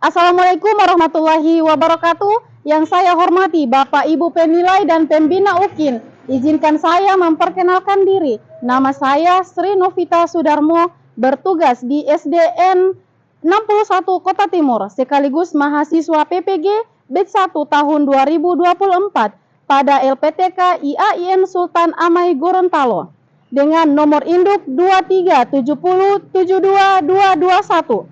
Assalamualaikum warahmatullahi wabarakatuh. Yang saya hormati Bapak Ibu Penilai dan Pembina UKIN. Izinkan saya memperkenalkan diri. Nama saya Sri Novita Sudarmo, bertugas di SDN 61 Kota Timur, sekaligus mahasiswa PPG Batch 1 tahun 2024 pada LPTK IAIN Sultan Amai Gorontalo dengan nomor induk 237072221.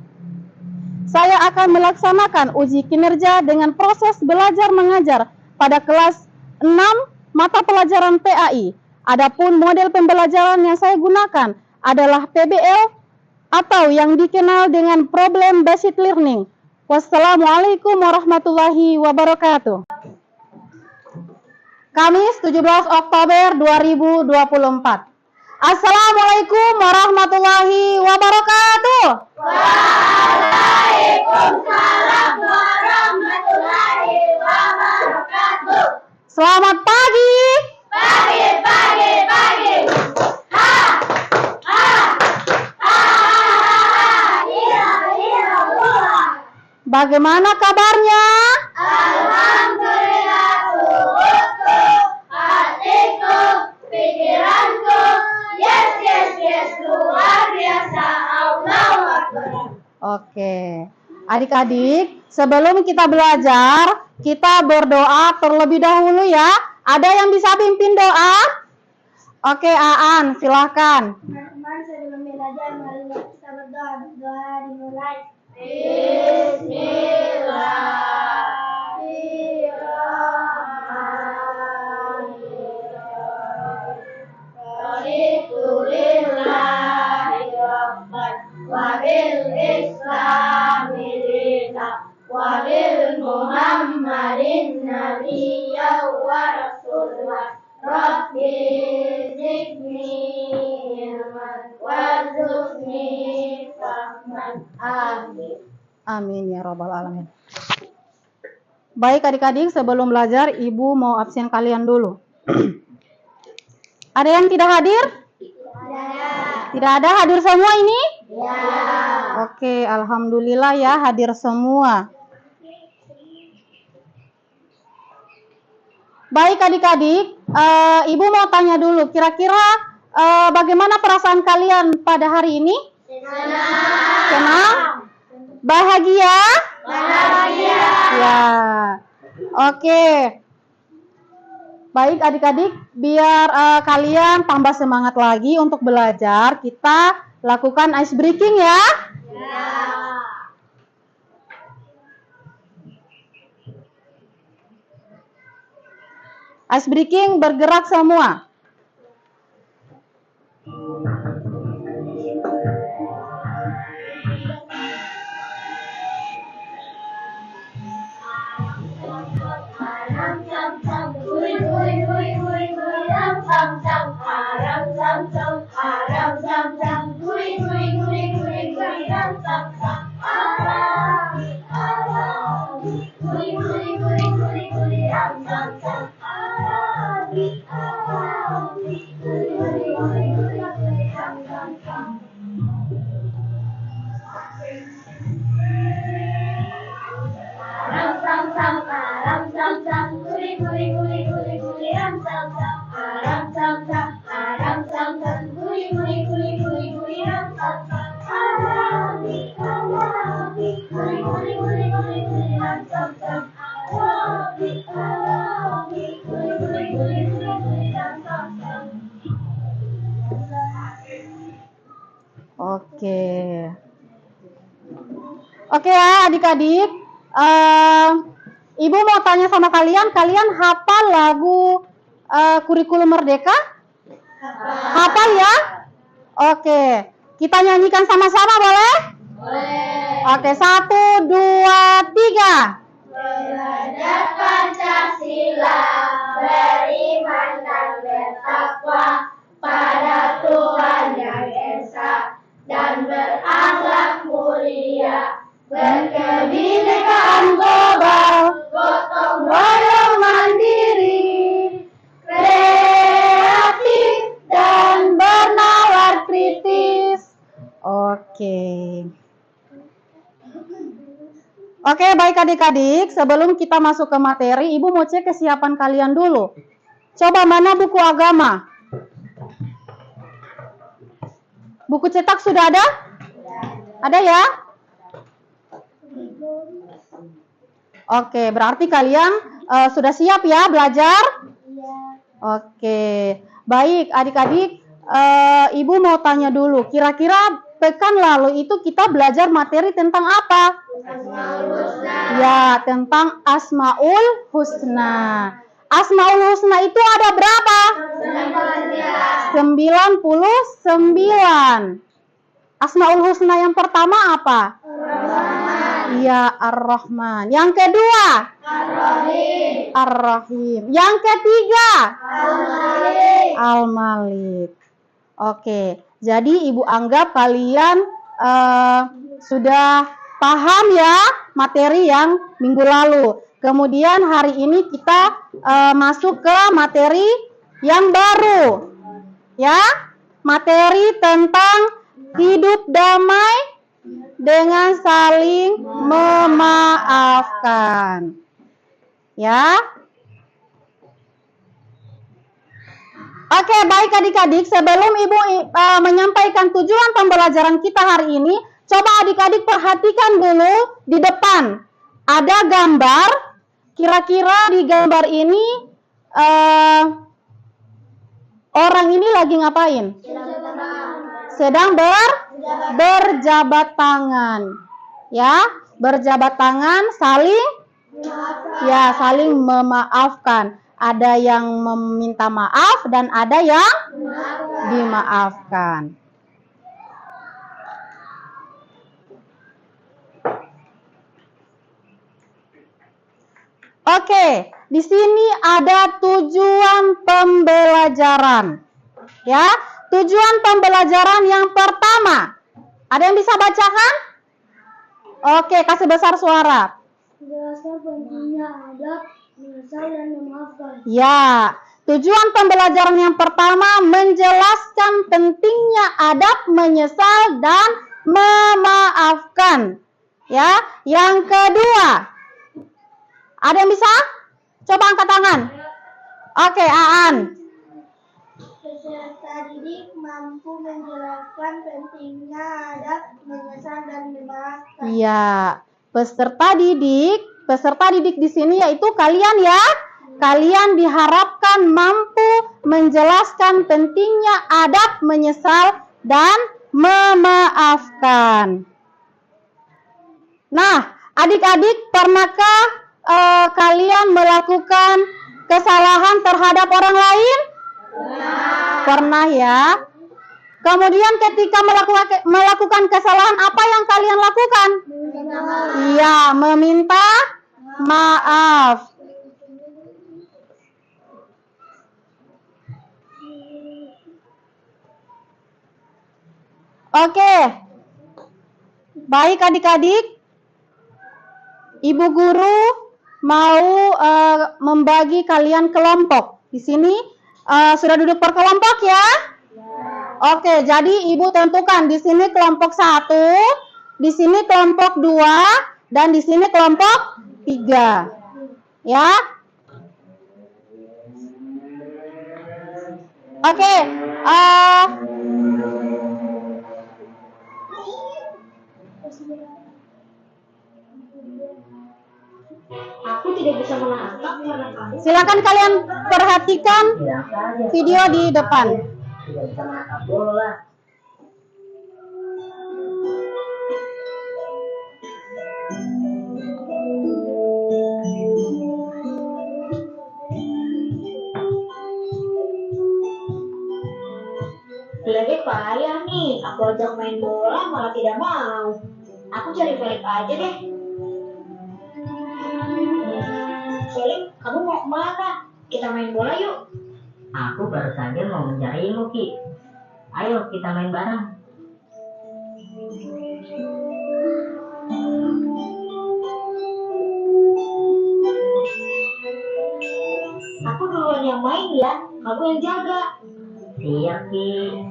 Saya akan melaksanakan uji kinerja dengan proses belajar mengajar pada kelas 6 mata pelajaran PAI. Adapun model pembelajaran yang saya gunakan adalah PBL atau yang dikenal dengan Problem Based Learning. Wassalamualaikum warahmatullahi wabarakatuh. Kamis 17 Oktober 2024. Assalamualaikum warahmatullahi wabarakatuh. Waalaikumsalam warahmatullahi wabarakatuh. Selamat pagi. Pagi. Ha. Iya. Bagaimana kabarnya? Alhamdulillah, tubuhku, hatiku, pikiranku, yes, luar biasa, Allahu Akbar. Oke, adik-adik, sebelum kita belajar, kita berdoa terlebih dahulu ya. Ada yang bisa pimpin doa? Oke, Aan, silahkan. Teman-teman, sebelum belajar, mari kita berdoa. Doa dimulai. Muhammadin nabiyya wa rasulullah rabbi zidni ilman warzuqni fahman. Amin. Amin ya robbal alamin. Baik adik-adik, sebelum belajar, Ibu mau absen kalian dulu. Ada yang tidak hadir? Tidak ada, hadir semua ini? Ya. Oke, alhamdulillah ya, hadir semua. Baik adik-adik, Ibu mau tanya dulu, kira-kira bagaimana perasaan kalian pada hari ini? Senang? Bahagia? Bahagia. Ya, oke. Baik adik-adik, biar kalian tambah semangat lagi untuk belajar, kita lakukan ice breaking ya. Ice breaking bergerak semua. Oke ya adik-adik, Ibu mau tanya sama kalian hafal lagu Kurikulum Merdeka? Hafal ya? Oke, kita nyanyikan sama-sama boleh? Boleh. Oke, 1, 2, 3. Belajar Pancasila, beriman dan bertakwa pada Tuhan yang Esa dan berakhlak mulia, berkebinekaan global, gotong royong mandiri, kreatif dan bernalar kritis. Oke. Oke, baik adik-adik, sebelum kita masuk ke materi, Ibu mau cek kesiapan kalian dulu. Coba mana buku agama? Buku cetak sudah ada? Ada ya? Oke, berarti kalian sudah siap ya belajar? Iya. Oke, baik adik-adik, Ibu mau tanya dulu, kira-kira pekan lalu itu kita belajar materi tentang apa? Asmaul Husna. Ya, tentang Asmaul Husna. Asmaul Husna itu ada berapa? 99. Asmaul Husna yang pertama apa? Ar-Rahman. Ya, Ar-Rahman. Yang kedua? Ar-Rahim. Ar-Rahim. Yang ketiga? Al-Malik. Al-Malik. Oke, jadi Ibu anggap kalian sudah paham ya materi yang minggu lalu. Kemudian hari ini kita masuk ke materi yang baru. Ya, materi tentang hidup damai dengan saling memaafkan. Ya. Oke, baik adik-adik, sebelum Ibu menyampaikan tujuan pembelajaran kita hari ini, coba adik-adik perhatikan dulu di depan. Ada gambar, kira-kira di gambar ini orang ini lagi ngapain? Sedang berjabat tangan. Ya, berjabat tangan, saling memaafkan. Ada yang meminta maaf dan ada yang dimaafkan. Oke, di sini ada tujuan pembelajaran. Ya, tujuan pembelajaran yang pertama. Ada yang bisa bacakan? Oke, kasih besar suara. Menjelaskan pentingnya adab, menyesal dan memaafkan. Ya, tujuan pembelajaran yang pertama menjelaskan pentingnya adab, menyesal dan memaafkan. Ya, yang kedua. Ada yang bisa? Coba angkat tangan. Oke, Aan. Peserta didik mampu menjelaskan pentingnya adab, menyesal dan memaafkan. Iya, peserta didik di sini yaitu kalian ya. Kalian diharapkan mampu menjelaskan pentingnya adab, menyesal dan memaafkan. Nah, adik-adik, pernahkah kalian melakukan kesalahan terhadap orang lain? Pernah ya. Kemudian ketika melakukan kesalahan, apa yang kalian lakukan? Iya, meminta maaf. Oke. Baik adik-adik. Ibu guru mau membagi kalian kelompok. Di sini sudah duduk per kelompok ya? Oke, jadi Ibu tentukan di sini kelompok 1, di sini kelompok 2, dan di sini kelompok 3. Ya. Oke, Aku tidak bisa menatap karena kamu silakan kalian perhatikan video di depan. tidak bisa menatap bola. Lagi payah nih, aku ajak main bola malah tidak mau. Aku cari Felix aja deh. Felix, kamu mau kemana? Kita main bola yuk. Aku baru saja mau mencarimu, Ki. Ayo kita main bareng. Aku duluan yang main ya, kamu yang jaga. Siap, Ki.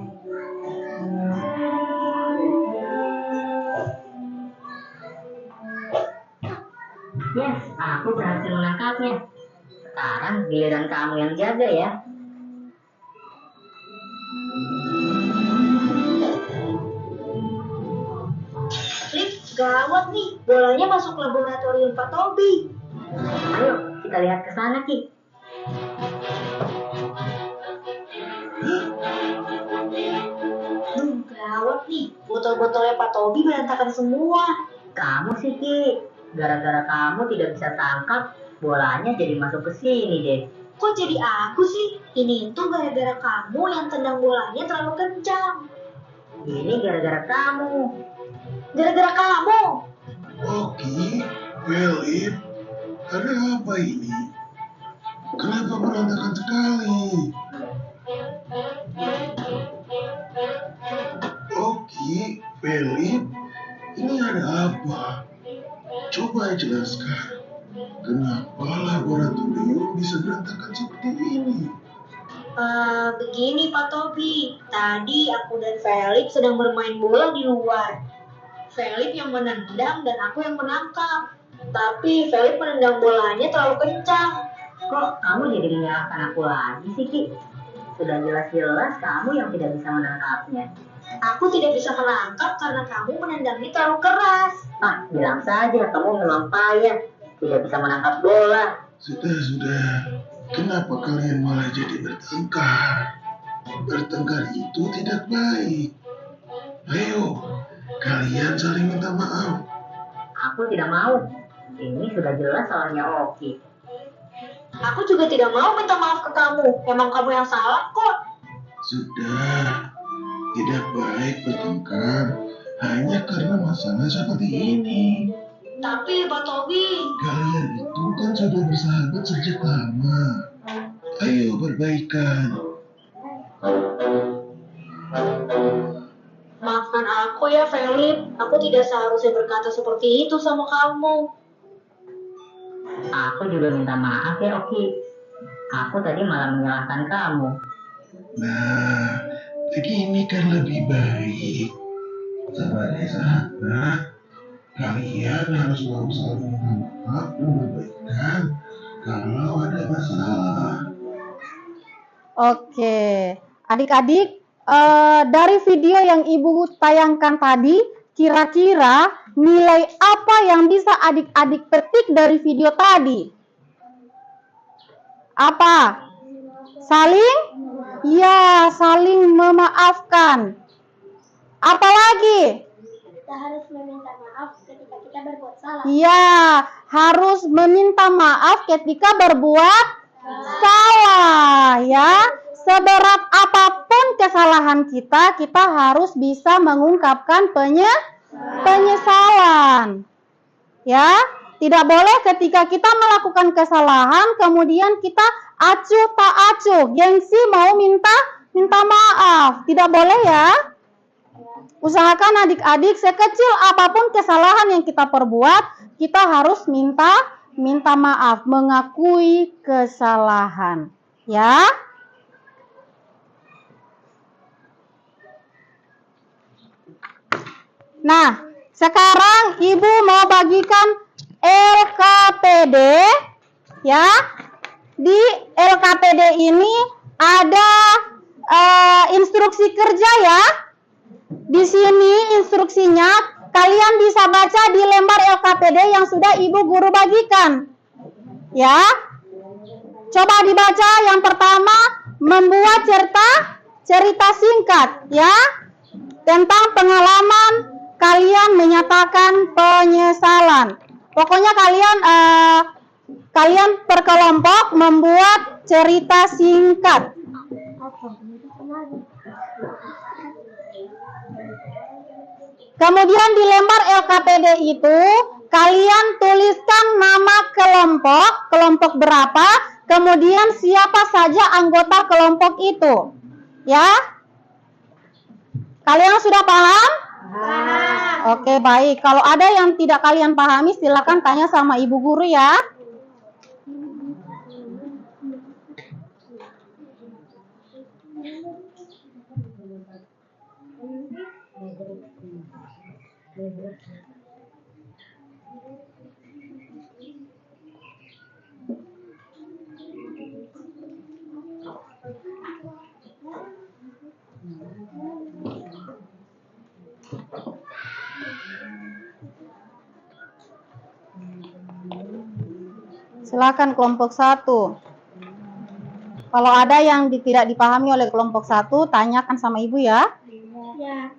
Yes, aku berhasil menangkapnya. Sekarang giliran kamu yang jaga ya. Lip, gawat nih. Bolanya masuk laboratorium Pak Tobi. Ayo, kita lihat ke sana, Ki. Gawat nih. Botol-botolnya Pak Tobi berantakan semua. Kamu sih, Ki. Gara-gara kamu tidak bisa tangkap, bolanya jadi masuk ke sini deh. Kok jadi aku sih? Ini tuh gara-gara kamu yang tendang bolanya terlalu kencang. Ini gara-gara kamu. Gara-gara kamu. Oke, Philip, ada apa ini? Kenapa berantakan sekali? Oke, Philip, ini ada apa? Coba jelaskan, kenapa laboratorium bisa berantakan seperti ini? Begini Pak Tobi. Tadi aku dan Felix sedang bermain bola di luar. Felix yang menendang dan aku yang menangkap. Tapi Felix menendang bolanya terlalu kencang. Kok kamu jadi menyalahkan aku lagi sih, Ki? Sudah jelas-jelas kamu yang tidak bisa menangkapnya. Aku tidak bisa menangkap karena kamu menendangnya terlalu keras. Ah, bilang saja kamu memang payah. Tidak bisa menangkap bola. Sudah. Kenapa kalian malah jadi bertengkar? Bertengkar itu tidak baik. Ayo, kalian saling minta maaf. Aku tidak mau. Ini sudah jelas salahnya Oki. Aku juga tidak mau minta maaf ke kamu. Emang kamu yang salah kok. Sudah, tidak baik bertengkar hanya karena masalah seperti ini. Tapi Pak Tobi, Kalian itu kan sudah bersahabat sejak lama. Ayo berbaikan. maafkan aku ya Felix. Aku tidak seharusnya berkata seperti itu sama kamu. Aku juga minta maaf ya Oki. Aku tadi malah menyalahkan kamu. Nah, begini kan lebih baik. Sebagai sahabat, kalian harus selalu saling minta maaf dan berbaikan kalau ada masalah. Oke, adik-adik, dari video yang Ibu tayangkan tadi, kira-kira nilai apa yang bisa adik-adik petik dari video tadi? Apa? Saling? Ya, saling memaafkan. Apalagi? Kita harus meminta maaf ketika kita berbuat salah. Ya, harus meminta maaf ketika berbuat salah, ya. Seberat apapun kesalahan kita, kita harus bisa mengungkapkan penyesalan. Ya, tidak boleh ketika kita melakukan kesalahan kemudian kita acuh tak acuh, gengsi mau minta maaf. Tidak boleh ya. Usahakan adik-adik sekecil apapun kesalahan yang kita perbuat, kita harus minta maaf, mengakui kesalahan. Ya. Nah, sekarang Ibu mau bagikan LKPD. Ya. Di LKPD ini ada instruksi kerja ya. Di sini instruksinya kalian bisa baca di lembar LKPD yang sudah Ibu guru bagikan. Ya. Coba dibaca. Yang pertama, membuat cerita singkat ya tentang pengalaman kalian menyatakan penyesalan. Pokoknya kalian per kelompok membuat cerita singkat. Kemudian di lembar LKPD itu kalian tuliskan nama kelompok berapa, kemudian siapa saja anggota kelompok itu. Ya? Kalian sudah paham? Oke, baik. Kalau ada yang tidak kalian pahami, silakan tanya sama ibu guru ya. Silakan kelompok 1. Kalau ada yang tidak dipahami oleh kelompok 1, tanyakan sama ibu ya. Ya.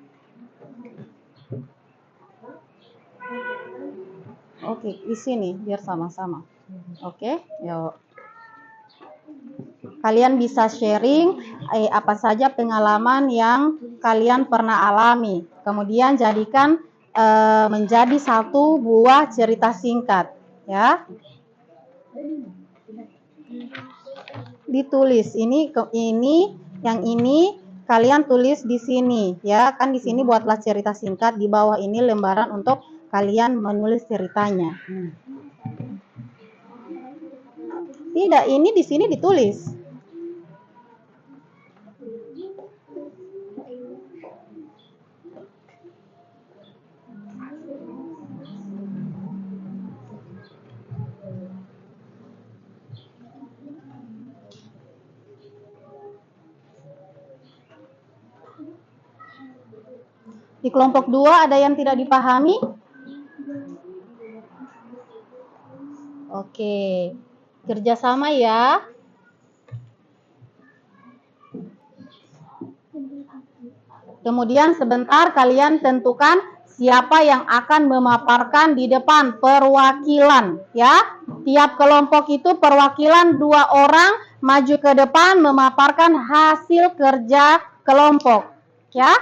Oke, di sini biar sama-sama. Oke, yuk. Kalian bisa sharing apa saja pengalaman yang kalian pernah alami. Kemudian jadikan menjadi satu buah cerita singkat, ya. Ditulis ini yang ini kalian tulis di sini, ya. Kan di sini buatlah cerita singkat, di bawah ini lembaran untuk kalian menulis ceritanya. Tidak, ini di sini ditulis. Di kelompok 2 ada yang tidak dipahami? Oke, kerjasama ya. Kemudian sebentar kalian tentukan siapa yang akan memaparkan di depan, perwakilan, ya. Tiap kelompok itu perwakilan 2 orang maju ke depan memaparkan hasil kerja kelompok, ya.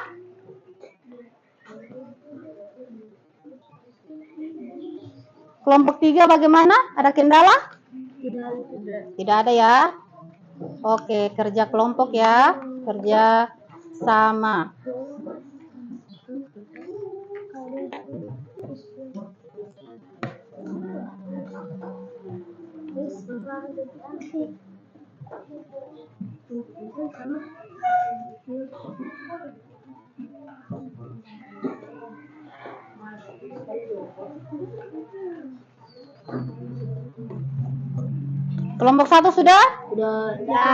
Kelompok 3 bagaimana? Ada kendala? Tidak ada ya. Oke, kerja kelompok ya. Kerja sama. Kelompok 1 sudah? Sudah. Ya.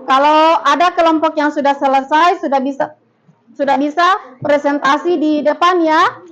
Kalau ada kelompok yang sudah selesai, sudah bisa presentasi di depan ya.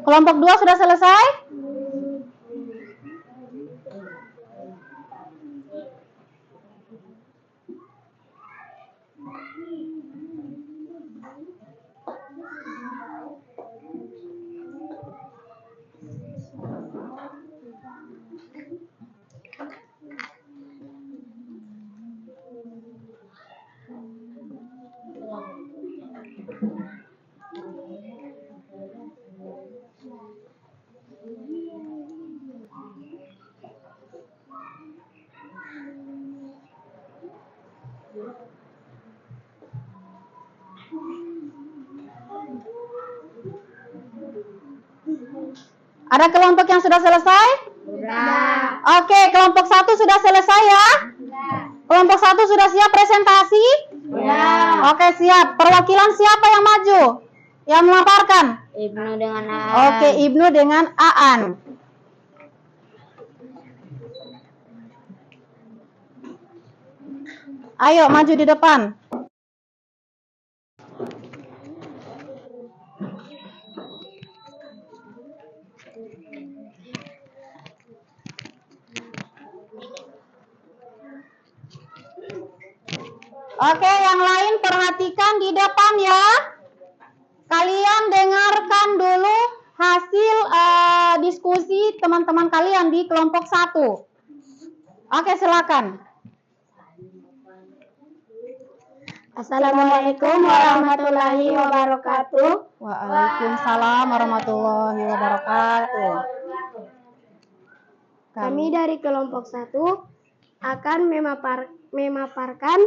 Kelompok 2 sudah selesai? Ada kelompok yang sudah selesai? Sudah. Oke, kelompok 1 sudah selesai ya? Kelompok 1 sudah siap presentasi? Ya. Oke, siap. Perwakilan siapa yang maju? Yang memaparkan? Ibnu dengan Aan. Oke, Ibnu dengan Aan. Ayo, maju di depan. Oke, yang lain perhatikan di depan ya. Kalian dengarkan dulu hasil diskusi teman-teman kalian di kelompok 1. Oke, silakan. Assalamualaikum warahmatullahi wabarakatuh. Waalaikumsalam warahmatullahi wabarakatuh. Kami dari kelompok 1 akan memaparkan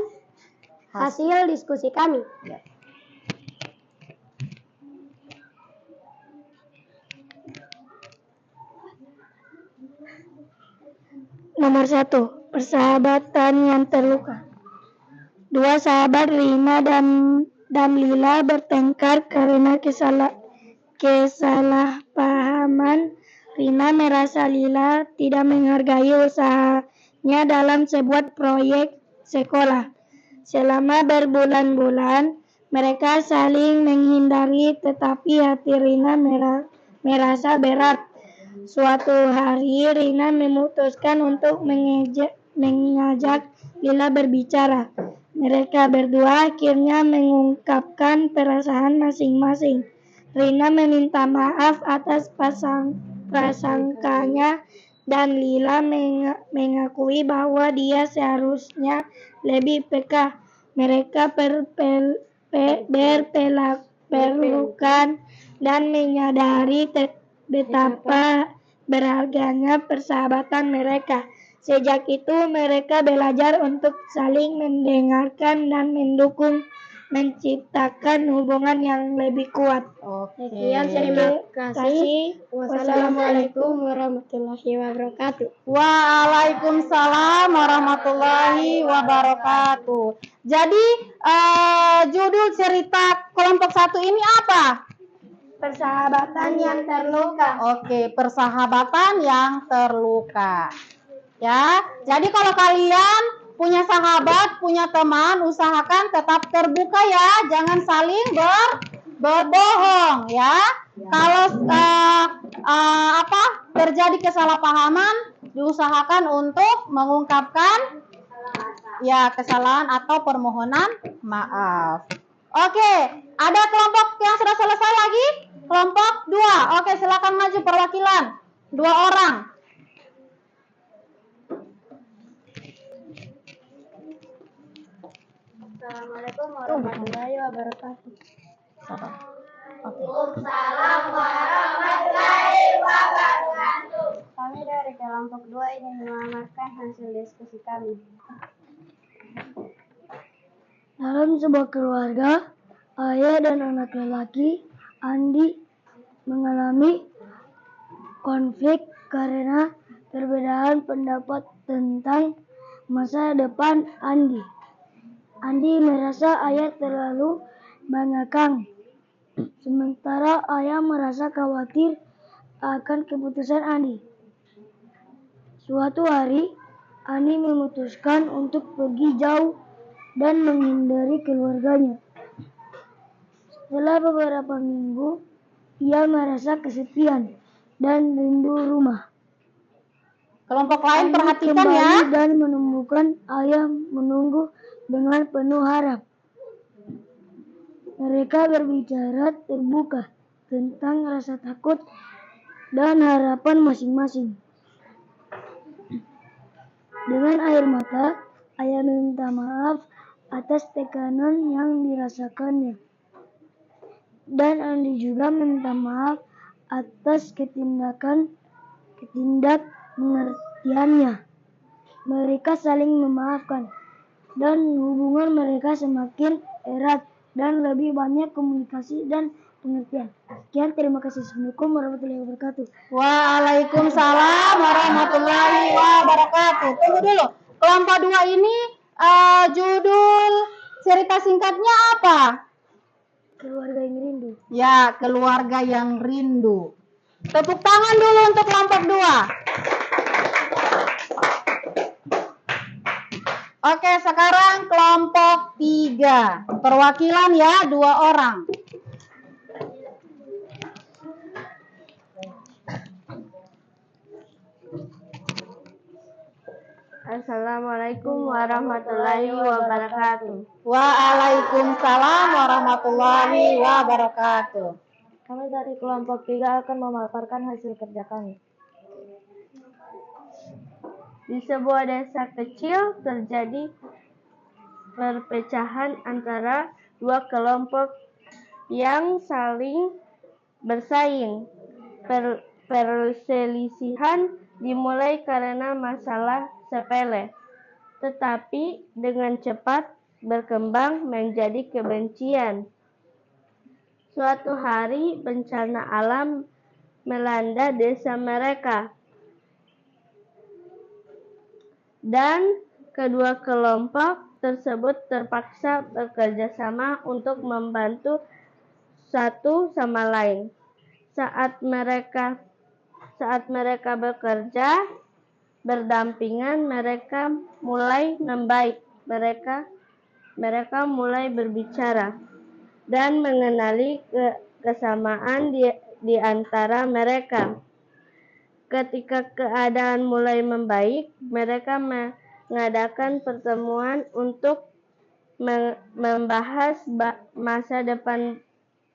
hasil diskusi kami. Nomor 1. Persahabatan yang terluka. Dua sahabat Rina dan Lila bertengkar karena kesalahpahaman. Rina merasa Lila tidak menghargai usahanya dalam sebuah proyek sekolah. Selama berbulan-bulan, mereka saling menghindari, tetapi hati Rina merasa berat. Suatu hari, Rina memutuskan untuk mengajak Lila berbicara. Mereka berdua akhirnya mengungkapkan perasaan masing-masing. Rina meminta maaf atas prasangkanya dan Lila mengakui bahwa dia seharusnya lebih peka. Mereka berpelukan dan menyadari betapa berharganya persahabatan mereka. Sejak itu mereka belajar untuk saling mendengarkan dan mendukung, menciptakan hubungan yang lebih kuat. Sekian, terima kasih. Wassalamualaikum warahmatullahi wabarakatuh. Waalaikumsalam warahmatullahi wabarakatuh. Jadi judul cerita kelompok 1 ini apa? Persahabatan yang terluka. Oke, persahabatan yang terluka. Ya, jadi kalau kalian punya sahabat, punya teman, usahakan tetap terbuka ya, jangan saling berbohong ya. Kalau terjadi kesalahpahaman, diusahakan untuk mengungkapkan ya kesalahan atau permohonan maaf. Oke, ada kelompok yang sudah selesai lagi? Kelompok 2. Oke, silakan maju perwakilan 2 orang. Assalamualaikum warahmatullahi wabarakatuh. Waalaikumsalam warahmatullahi wabarakatuh. Kami dari kelompok 2 ingin memaparkan hasil diskusi kami. Dalam sebuah keluarga, ayah dan anak lelaki, Andi, mengalami konflik karena perbedaan pendapat tentang masa depan Andi. Andi merasa ayah terlalu mengekang, sementara ayah merasa khawatir akan keputusan Andi. Suatu hari, Andi memutuskan untuk pergi jauh dan menghindari keluarganya. Setelah beberapa minggu, ia merasa kesepian dan rindu rumah. Kelompok lain Andi perhatikan kembali ya. dan menemukan ayah menunggu dengan penuh harap. Mereka berbicara terbuka tentang rasa takut dan harapan masing-masing. Dengan air mata, ayah meminta maaf atas tekanan yang dirasakannya. Dan Andi juga meminta maaf atas ketidakmengertiannya. Mereka saling memaafkan dan hubungan mereka semakin erat dan lebih banyak komunikasi dan pengertian. Sekian, terima kasih. Assalamualaikum warahmatullahi wabarakatuh. Waalaikumsalam warahmatullahi wabarakatuh. Tunggu dulu. Kelompok 2 ini judul cerita singkatnya apa? Keluarga yang rindu. Ya, keluarga yang rindu. Tepuk tangan dulu untuk kelompok 2. Oke, sekarang kelompok 3. Perwakilan ya, 2 orang. Assalamualaikum warahmatullahi wabarakatuh. Waalaikumsalam warahmatullahi wabarakatuh. Kami dari kelompok 3 akan memaparkan hasil kerja kami. Di sebuah desa kecil terjadi perpecahan antara 2 kelompok yang saling bersaing. Perselisihan dimulai karena masalah sepele. tetapi dengan cepat berkembang menjadi kebencian. Suatu hari bencana alam melanda desa mereka, dan kedua kelompok tersebut terpaksa bekerja sama untuk membantu satu sama lain. Saat mereka bekerja berdampingan, mereka mulai membaik. Mereka mulai berbicara dan mengenali kesamaan di antara mereka. Ketika keadaan mulai membaik, mereka mengadakan pertemuan untuk membahas masa depan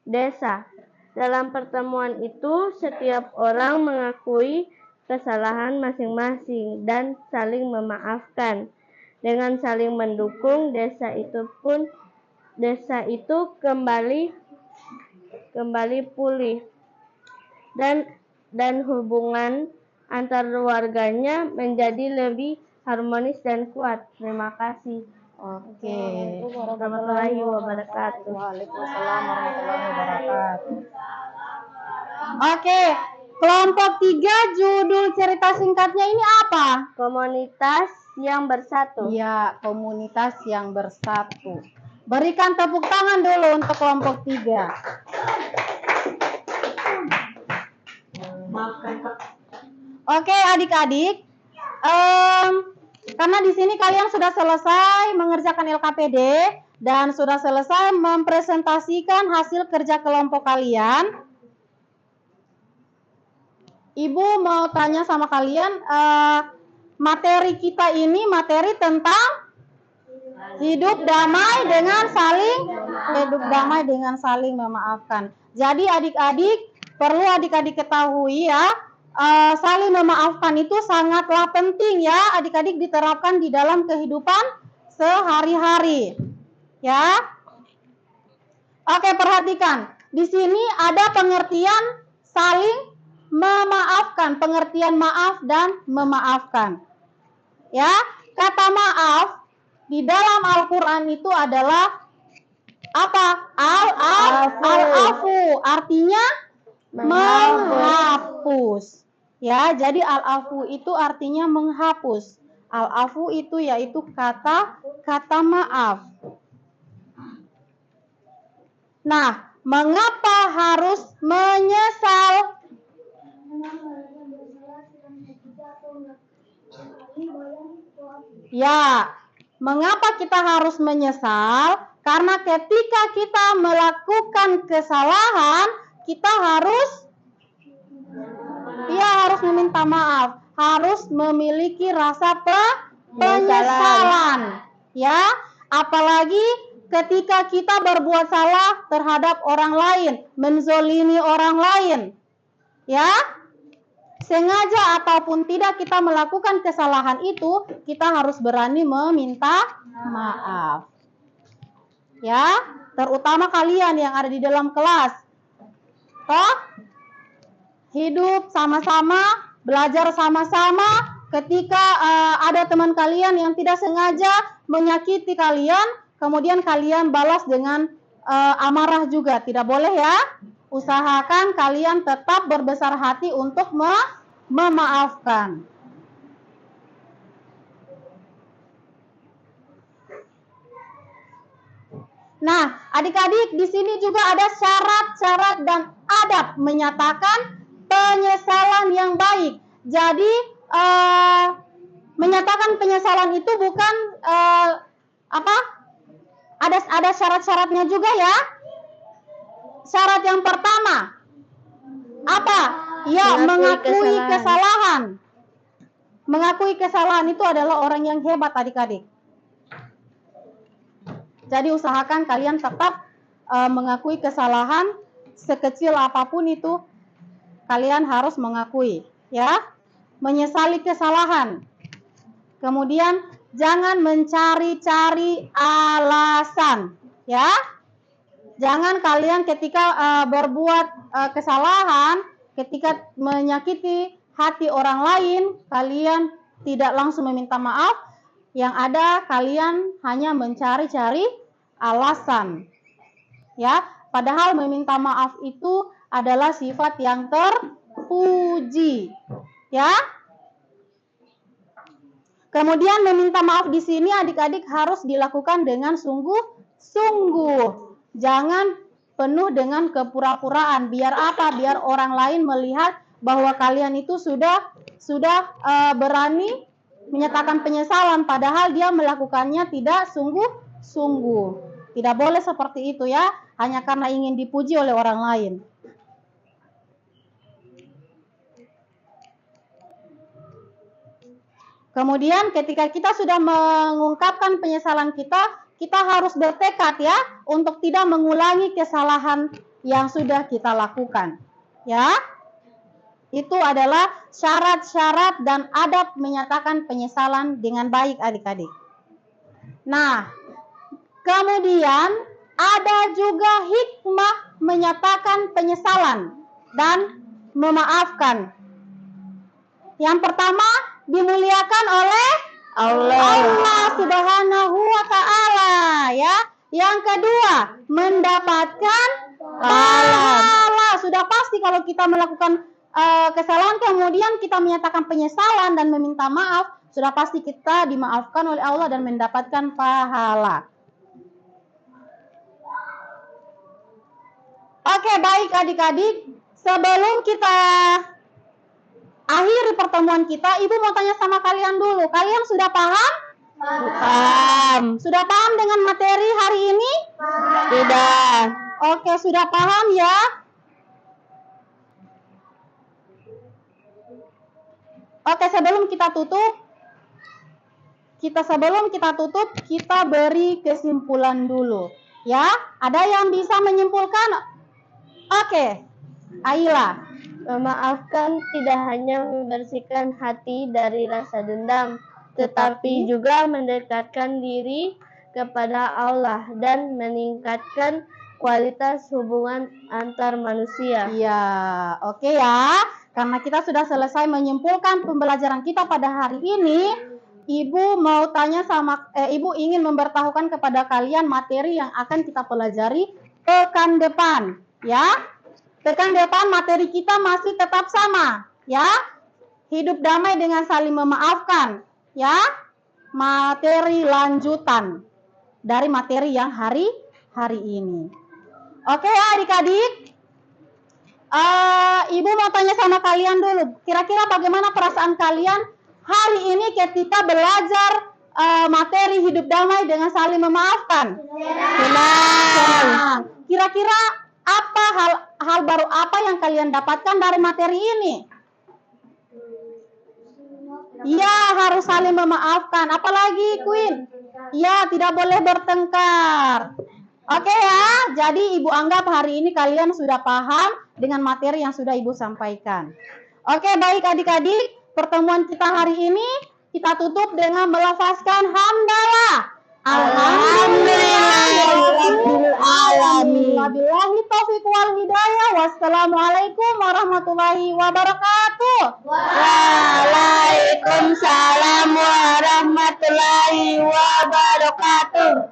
desa. Dalam pertemuan itu, setiap orang mengakui kesalahan masing-masing dan saling memaafkan. Dengan saling mendukung, desa itu kembali pulih, dan hubungan antar warganya menjadi lebih harmonis dan kuat. Terima kasih. Oke. Warahmatullahi wabarakatuh. Waalaikumsalam warahmatullahi wabarakatuh. Oke, kelompok 3 judul cerita singkatnya ini apa? Komunitas yang bersatu. Ya, komunitas yang bersatu. Berikan tepuk tangan dulu untuk kelompok 3. Maafkan Kak. Oke, adik-adik, karena di sini kalian sudah selesai mengerjakan LKPD dan sudah selesai mempresentasikan hasil kerja kelompok kalian, Ibu mau tanya sama kalian, materi kita ini materi tentang hidup damai dengan saling memaafkan. Jadi adik-adik, perlu adik-adik ketahui ya, saling memaafkan itu sangatlah penting ya, adik-adik diterapkan di dalam kehidupan sehari-hari. Ya. Oke, perhatikan. Di sini ada pengertian saling memaafkan, pengertian maaf dan memaafkan. Ya, kata maaf di dalam Al-Qur'an itu adalah apa? Al-afu, artinya menghapus. Ya, jadi al-afu itu artinya menghapus. Al-afu itu yaitu kata maaf. Nah, mengapa harus menyesal? Ya, mengapa kita harus menyesal? Karena ketika kita melakukan kesalahan, kita harus meminta maaf, harus memiliki rasa penyesalan. Ya, apalagi ketika kita berbuat salah terhadap orang lain, menzolimi orang lain. Ya, sengaja ataupun tidak kita melakukan kesalahan itu, kita harus berani meminta maaf. Ya, terutama kalian yang ada di dalam kelas. Toh, hidup sama-sama, belajar sama-sama, ketika ada teman kalian yang tidak sengaja menyakiti kalian, kemudian kalian balas dengan amarah juga, tidak boleh ya. Usahakan kalian tetap berbesar hati untuk memaafkan. Nah, adik-adik, di sini juga ada syarat-syarat dan adab menyatakan penyesalan yang baik. Jadi, menyatakan penyesalan itu bukan ada syarat-syaratnya juga ya. Syarat yang pertama apa? Ya, mengakui kesalahan. Mengakui kesalahan itu adalah orang yang hebat, adik-adik. Jadi usahakan kalian tetap mengakui kesalahan, sekecil apapun itu kalian harus mengakui, ya. Menyesali kesalahan. Kemudian jangan mencari-cari alasan, ya. Jangan kalian ketika berbuat kesalahan, ketika menyakiti hati orang lain, kalian tidak langsung meminta maaf, Yang ada kalian hanya mencari-cari alasan. Ya, padahal meminta maaf itu adalah sifat yang terpuji. Ya. Kemudian meminta maaf di sini adik-adik harus dilakukan dengan sungguh-sungguh. Jangan penuh dengan kepura-puraan. Biar apa? Biar orang lain melihat bahwa kalian itu sudah berani menyatakan penyesalan, padahal dia melakukannya tidak sungguh-sungguh. Tidak boleh seperti itu ya, hanya karena ingin dipuji oleh orang lain. Kemudian ketika kita sudah mengungkapkan penyesalan kita harus bertekad ya untuk tidak mengulangi kesalahan yang sudah kita lakukan. Ya. Itu adalah syarat-syarat dan adab menyatakan penyesalan dengan baik adik-adik. Nah, kemudian ada juga hikmah menyatakan penyesalan dan memaafkan. Yang pertama, dimuliakan oleh Allah Subhanahu wa Ta'ala ya. Yang kedua, mendapatkan pahala. Sudah pasti kalau kita melakukan kesalahan kemudian kita menyatakan penyesalan dan meminta maaf, sudah pasti kita dimaafkan oleh Allah dan mendapatkan pahala. Oke, baik adik-adik, sebelum kita akhiri pertemuan kita, Ibu mau tanya sama kalian dulu. Kalian sudah paham? Paham. Sudah paham dengan materi hari ini? Sudah. Oke, sudah paham ya? Oke, sebelum kita tutup, kita beri kesimpulan dulu. Ya, ada yang bisa menyimpulkan? Oke, Aila. Memaafkan tidak hanya membersihkan hati dari rasa dendam, tetapi juga mendekatkan diri kepada Allah dan meningkatkan kualitas hubungan antar manusia. Iya, oke ya. Karena kita sudah selesai menyimpulkan pembelajaran kita pada hari ini, Ibu mau tanya Ibu ingin memberitahukan kepada kalian materi yang akan kita pelajari pekan depan, ya. Pekan depan materi kita masih tetap sama, ya. Hidup damai dengan saling memaafkan, ya. Materi lanjutan dari materi yang hari ini. Oke ya adik-adik. Ibu mau tanya sama kalian dulu. Kira-kira bagaimana perasaan kalian hari ini ketika belajar materi hidup damai dengan saling memaafkan? Senang. Kira-kira apa hal baru apa yang kalian dapatkan dari materi ini? Ya, harus saling memaafkan. Apalagi, Queen? Ya, tidak boleh bertengkar. Oke ya, jadi Ibu anggap hari ini kalian sudah paham dengan materi yang sudah Ibu sampaikan. Oke, baik adik-adik, pertemuan kita hari ini kita tutup dengan melafazkan hamdalah. Alhamdulillahirobbilalamin. Wabillahi taufiq wal hidayah. Wassalamualaikum warahmatullahi wabarakatuh. Waalaikumsalam warahmatullahi wabarakatuh.